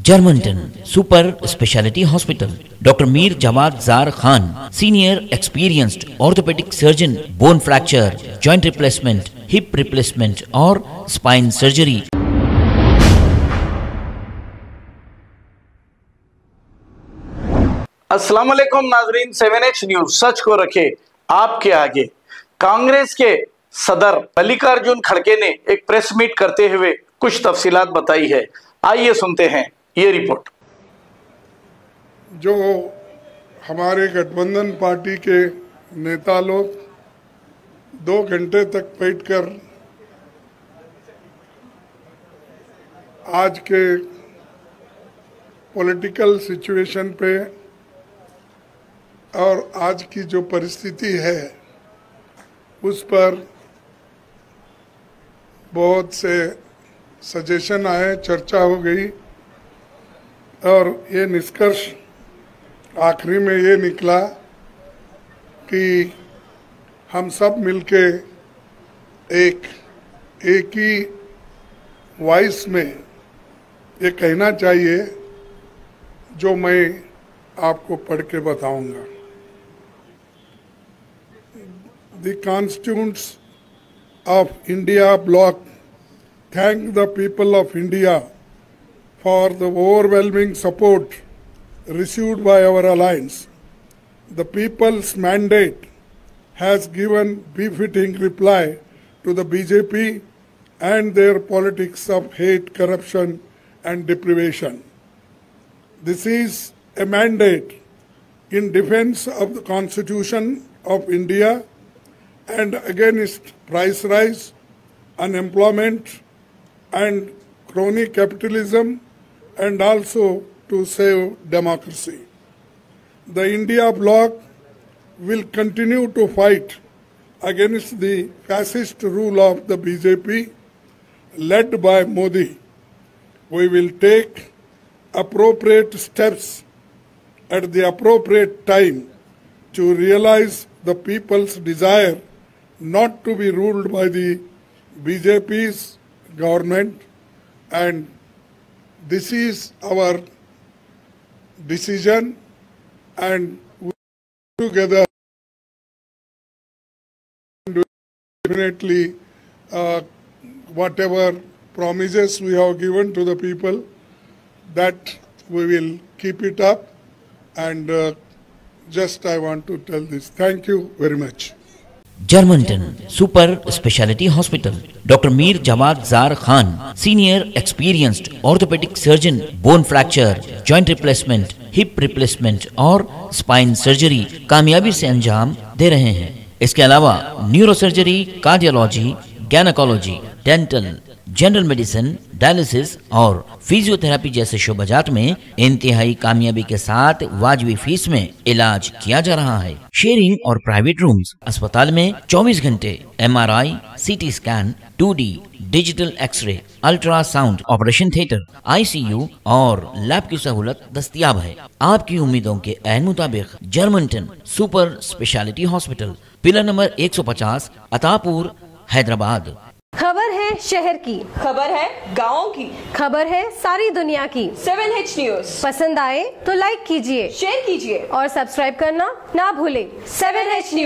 Germanton super speciality hospital, doctor Mir Jawad Zar Khan, senior experienced orthopaedic surgeon, bone fracture, joint replacement, hip replacement और spine surgery. अस्सलाम वालेकुम नाजरीन, 7H news सच को रखे आपके आगे। कांग्रेस के सदर मल्लिकार्जुन खड़गे ने एक प्रेस मीट करते हुए कुछ तफसीलात बताई है। आइए सुनते हैं ये रिपोर्ट। जो हमारे गठबंधन पार्टी के नेता लोग 2 घंटे तक बैठकर आज के पॉलिटिकल सिचुएशन पे और आज की जो परिस्थिति है उस पर बहुत से सजेशन आए, चर्चा हो गई और ये निष्कर्ष आखिरी में ये निकला कि हम सब मिलके एक ही वॉइस में ये कहना चाहिए जो मैं आपको पढ़ के बताऊंगा। The constituents of India bloc thank the people of India for the overwhelming support received by our alliance. The people's mandate has given befitting reply to the BJP and their politics of hate, corruption and deprivation. This is a mandate in defense of the Constitution of India and against price rise, unemployment and crony capitalism, and also to save democracy. The India bloc will continue to fight against the fascist rule of the BJP led by Modi. We will take appropriate steps at the appropriate time to realize the people's desire not to be ruled by the BJP's government, and this is our decision, and we together definitely whatever promises we have given to the people, that we will keep it up, and just I want to tell this. Thank you very much. Germanten super speciality hospital, doctor Mir Jawad Zar Khan, senior experienced orthopaedic surgeon, bone fracture, joint replacement, hip replacement और spine surgery कामयाबी से अंजाम दे रहे हैं। इसके अलावा neuro surgery, cardiology, gynaecology, dental, general medicine, dialysis और फिजियोथेरेपी जैसे शोबाजात में इंतहाई कामयाबी के साथ वाजिबी फीस में इलाज किया जा रहा है। शेयरिंग और प्राइवेट रूम्स, अस्पताल में 24 घंटे MRI, CT scan, 2D digital x-ray, ultrasound, operation theatre, ICU और लैब की सहूलत दस्तयाब है। आपकी उम्मीदों के ऐन मुताबिक Germanten super speciality hospital, pillar number 150, Attapur, Hyderabad. खबर है शहर की, खबर है गाँव की, खबर है सारी दुनिया की। 7H न्यूज पसंद आए तो लाइक कीजिए, शेयर कीजिए और सब्सक्राइब करना ना भूलें। 7H news.